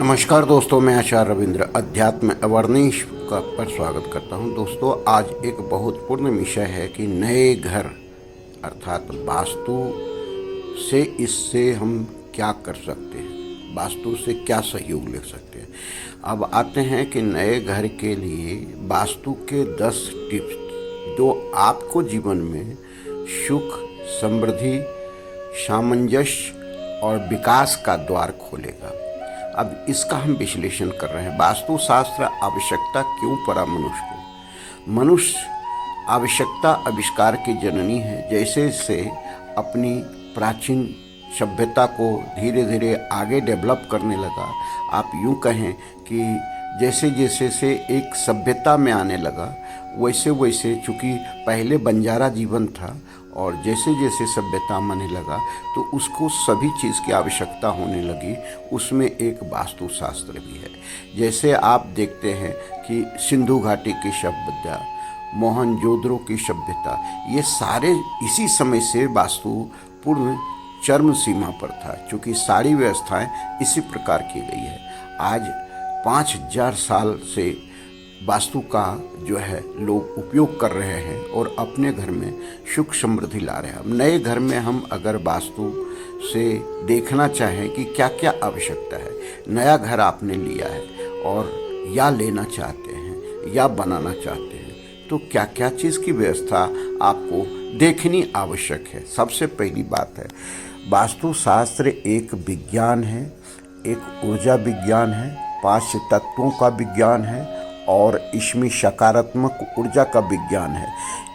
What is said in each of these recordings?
नमस्कार दोस्तों, मैं आचार्य रविंद्र अध्यात्म अवर्नेश का पर स्वागत करता हूं। दोस्तों, आज एक बहुत पूर्ण विषय है कि नए घर अर्थात वास्तु से इससे हम क्या कर सकते हैं, वास्तु से क्या सहयोग ले सकते हैं। अब आते हैं कि नए घर के लिए वास्तु के 10 टिप्स जो आपको जीवन में सुख, समृद्धि, सामंजस्य और विकास का द्वार खोलेगा। अब इसका हम विश्लेषण कर रहे हैं। वास्तुशास्त्र आवश्यकता क्यों पड़ा मनुष्य को। मनुष्य आवश्यकता आविष्कार की जननी है। जैसे से अपनी प्राचीन सभ्यता को धीरे धीरे आगे डेवलप करने लगा, आप यूँ कहें कि जैसे जैसे से एक सभ्यता में आने लगा, वैसे वैसे चूँकि पहले बंजारा जीवन था और जैसे जैसे सभ्यता आने लगा तो उसको सभी चीज़ की आवश्यकता होने लगी। उसमें एक वास्तुशास्त्र भी है। जैसे आप देखते हैं कि सिंधु घाटी की सभ्यता, मोहनजोदड़ो की सभ्यता, ये सारे इसी समय से वास्तु पूर्ण चरम सीमा पर था, क्योंकि सारी व्यवस्थाएं इसी प्रकार की गई है। आज 5000 साल से वास्तु का जो है लोग उपयोग कर रहे हैं और अपने घर में सुख समृद्धि ला रहे हैं। अब नए घर में हम अगर वास्तु से देखना चाहें कि क्या क्या आवश्यकता है, नया घर आपने लिया है और या लेना चाहते हैं या बनाना चाहते हैं, तो क्या क्या चीज़ की व्यवस्था आपको देखनी आवश्यक है। सबसे पहली बात है, वास्तुशास्त्र एक विज्ञान है, एक ऊर्जा विज्ञान है, 5 तत्वों का विज्ञान है और इसमें सकारात्मक ऊर्जा का विज्ञान है।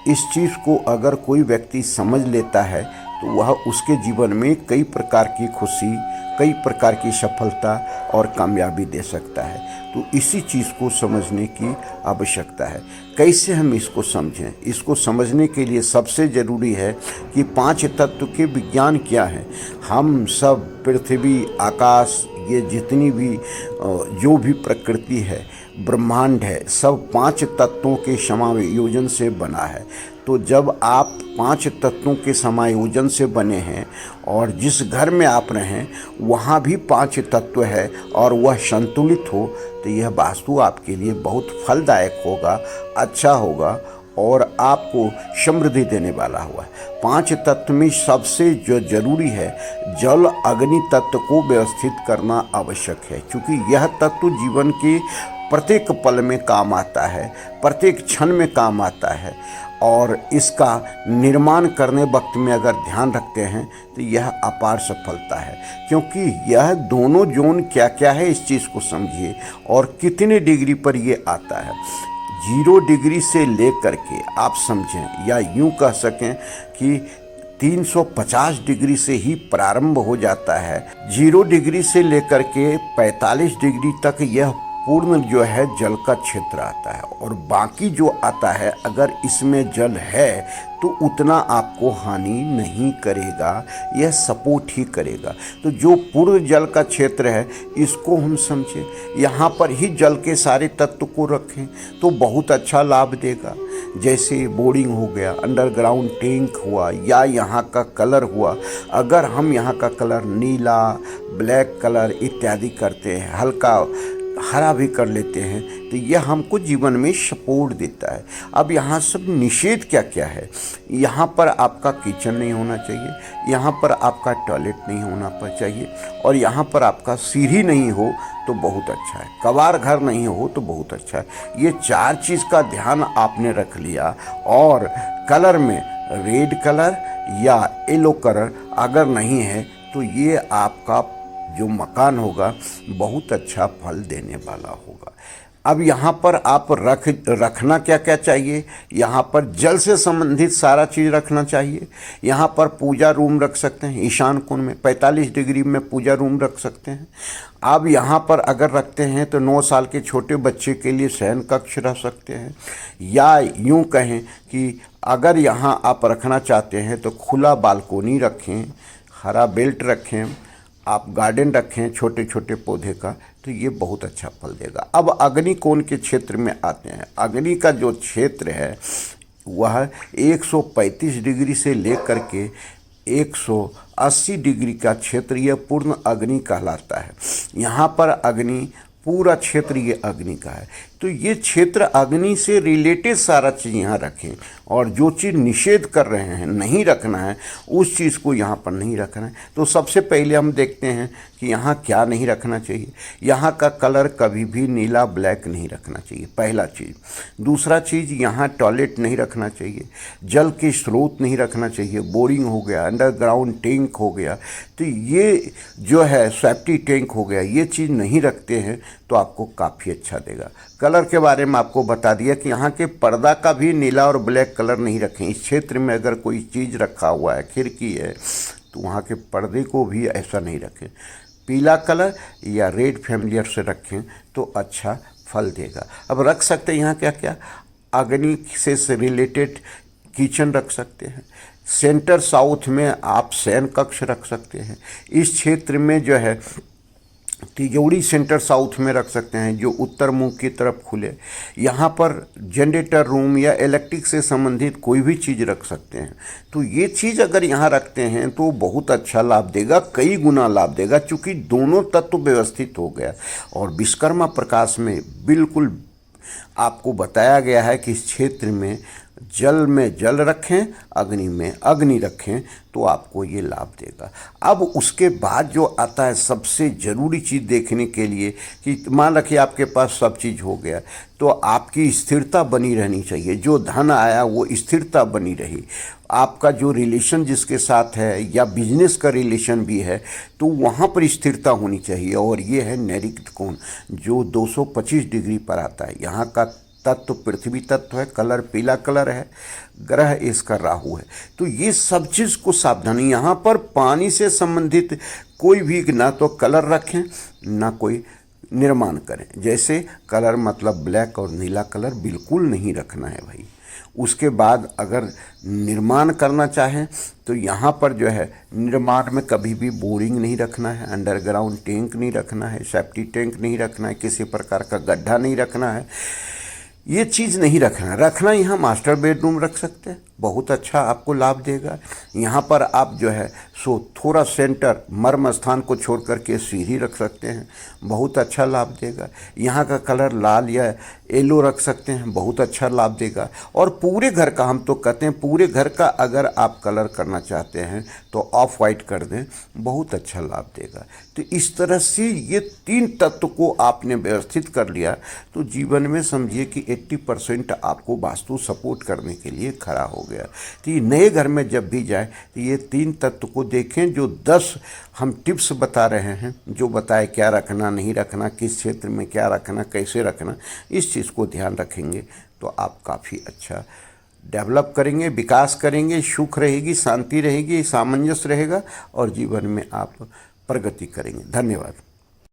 इस चीज़ को अगर कोई व्यक्ति समझ लेता है तो वह उसके जीवन में कई प्रकार की खुशी, कई प्रकार की सफलता और कामयाबी दे सकता है। तो इसी चीज़ को समझने की आवश्यकता है। कैसे हम इसको समझें? इसको समझने के लिए सबसे ज़रूरी है कि 5 तत्व के विज्ञान क्या हैं। हम सब पृथ्वी, आकाश, ये जितनी भी जो भी प्रकृति है, ब्रह्मांड है, सब 5 तत्वों के समायोजन से बना है। तो जब आप 5 तत्वों के समायोजन से बने हैं और जिस घर में आप रहें वहाँ भी 5 तत्व है और वह संतुलित हो, तो यह वास्तु आपके लिए बहुत फलदायक होगा, अच्छा होगा और आपको समृद्धि देने वाला हुआ है। 5 तत्व में सबसे जो जरूरी है, जल अग्नि तत्व को व्यवस्थित करना आवश्यक है, क्योंकि यह तत्व जीवन के प्रत्येक पल में काम आता है, प्रत्येक क्षण में काम आता है और इसका निर्माण करने वक्त में अगर ध्यान रखते हैं तो यह अपार सफलता है। क्योंकि यह दोनों जोन क्या क्या है, इस चीज़ को समझिए और कितने डिग्री पर ये आता है। 0 डिग्री से लेकर के आप समझें या यूँ कह सकें कि 350 डिग्री से ही प्रारंभ हो जाता है। 0 डिग्री से लेकर के 45 डिग्री तक यह पूर्ण जो है जल का क्षेत्र आता है और बाकी जो आता है अगर इसमें जल है तो उतना आपको हानि नहीं करेगा, यह सपोर्ट ही करेगा। तो जो पूर्ण जल का क्षेत्र है इसको हम समझें, यहाँ पर ही जल के सारे तत्व को रखें तो बहुत अच्छा लाभ देगा। जैसे बोरिंग हो गया, अंडरग्राउंड टैंक हुआ या यहाँ का कलर हुआ, अगर हम यहाँ का कलर नीला, ब्लैक कलर इत्यादि करते हैं, हल्का हरा भी कर लेते हैं, तो यह हमको जीवन में सपोर्ट देता है। अब यहाँ सब निषेध क्या क्या है? यहाँ पर आपका किचन नहीं होना चाहिए, यहाँ पर आपका टॉयलेट नहीं होना चाहिए और यहाँ पर आपका सीढ़ी नहीं हो तो बहुत अच्छा है, कबाड़ घर नहीं हो तो बहुत अच्छा है। ये 4 चीज़ का ध्यान आपने रख लिया और कलर में रेड कलर या येलो कलर अगर नहीं है तो ये आपका जो मकान होगा बहुत अच्छा फल देने वाला होगा। अब यहाँ पर आप रखना क्या क्या चाहिए? यहाँ पर जल से संबंधित सारा चीज़ रखना चाहिए। यहाँ पर पूजा रूम रख सकते हैं, ईशान कोण में 45 डिग्री में पूजा रूम रख सकते हैं। अब यहाँ पर अगर रखते हैं तो 9 साल के छोटे बच्चे के लिए शयन कक्ष रख सकते हैं, या यूँ कहें कि अगर यहाँ आप रखना चाहते हैं तो खुला बालकोनी रखें, हरा बेल्ट रखें, आप गार्डन रखें छोटे छोटे पौधे का, तो ये बहुत अच्छा फल देगा। अब अग्नि कोण के क्षेत्र में आते हैं। अग्नि का जो क्षेत्र है वह 135 डिग्री से लेकर के 80 डिग्री का क्षेत्र यह पूर्ण अग्नि कहलाता है। यहाँ पर अग्नि, पूरा क्षेत्र ये अग्नि का है। तो ये क्षेत्र अग्नि से रिलेटेड सारा चीज़ यहाँ रखें, और जो चीज़ निषेध कर रहे हैं, नहीं रखना है, उस चीज़ को यहाँ पर नहीं रखना है। तो सबसे पहले हम देखते हैं कि यहाँ क्या नहीं रखना चाहिए। यहाँ का कलर कभी भी नीला ब्लैक नहीं रखना चाहिए, पहला चीज़। दूसरा चीज़, यहाँ टॉयलेट नहीं रखना चाहिए, जल के स्रोत नहीं रखना चाहिए, बोरिंग हो गया, अंडरग्राउंड टैंक हो गया, तो ये जो है सेफ्टी टैंक हो गया, ये चीज़ नहीं रखते हैं तो आपको काफ़ी अच्छा देगा। कलर के बारे में आपको बता दिया कि यहाँ के पर्दा का भी नीला और ब्लैक कलर नहीं रखें। इस क्षेत्र में अगर कोई चीज़ रखा हुआ है, खिड़की है, तो वहाँ के पर्दे को भी ऐसा नहीं रखें। पीला कलर या रेड फैमिलियर से रखें तो अच्छा फल देगा। अब रख सकते हैं यहाँ क्या क्या, अग्नि से रिलेटेड किचन रख सकते हैं। सेंटर साउथ में आप शयन कक्ष रख सकते हैं। इस क्षेत्र में जो है तिजोरी सेंटर साउथ में रख सकते हैं, जो उत्तर मुख की तरफ खुले। यहाँ पर जनरेटर रूम या इलेक्ट्रिक से संबंधित कोई भी चीज़ रख सकते हैं। तो ये चीज़ अगर यहाँ रखते हैं तो बहुत अच्छा लाभ देगा, कई गुना लाभ देगा, क्योंकि दोनों तत्व व्यवस्थित हो गया। और विश्वकर्मा प्रकाश में बिल्कुल आपको बताया गया है कि इस क्षेत्र में जल रखें, अग्नि में अग्नि रखें, तो आपको ये लाभ देगा। अब उसके बाद जो आता है सबसे ज़रूरी चीज़ देखने के लिए, कि मान रखिए आपके पास सब चीज़ हो गया, तो आपकी स्थिरता बनी रहनी चाहिए। जो धन आया वो स्थिरता बनी रही। आपका जो रिलेशन जिसके साथ है या बिजनेस का रिलेशन भी है, तो वहाँ पर स्थिरता होनी चाहिए। और ये है नैऋत्य कोण, जो 225 डिग्री पर आता है। यहाँ का तत्व पृथ्वी तत्व है, कलर पीला कलर है, ग्रह इसका राहु है। तो ये सब चीज़ को सावधानी, यहाँ पर पानी से संबंधित कोई भी ना तो कलर रखें ना कोई निर्माण करें। जैसे कलर मतलब ब्लैक और नीला कलर बिल्कुल नहीं रखना है भाई। उसके बाद अगर निर्माण करना चाहें तो यहाँ पर जो है निर्माण में कभी भी बोरिंग नहीं रखना है, अंडरग्राउंड टैंक नहीं रखना है, सेफ्टी टैंक नहीं रखना है, किसी प्रकार का गड्ढा नहीं रखना है, ये चीज़ नहीं रखना। यहाँ मास्टर बेडरूम रख सकते हैं, बहुत अच्छा आपको लाभ देगा। यहाँ पर आप जो है सो थोड़ा सेंटर मर्म स्थान को छोड़ करके सीढ़ी रख सकते हैं, बहुत अच्छा लाभ देगा। यहाँ का कलर लाल या येलो रख सकते हैं, बहुत अच्छा लाभ देगा। और पूरे घर का, हम तो कहते हैं पूरे घर का अगर आप कलर करना चाहते हैं तो ऑफ वाइट कर दें, बहुत अच्छा लाभ देगा। तो इस तरह से ये 3 तत्व को आपने व्यवस्थित कर लिया तो जीवन में समझिए कि 80% आपको वास्तु सपोर्ट करने के लिए खड़ा हो गया। तो ये नए घर में जब भी जाए तो ये 3 तत्व को देखें। जो 10 हम टिप्स बता रहे हैं, जो बताए क्या रखना नहीं रखना, किस क्षेत्र में क्या रखना, कैसे रखना, इस चीज़ को ध्यान रखेंगे तो आप काफ़ी अच्छा डेवलप करेंगे, विकास करेंगे, सुख रहेगी, शांति रहेगी, सामंजस्य रहेगा और जीवन में आप प्रगति करेंगे। धन्यवाद।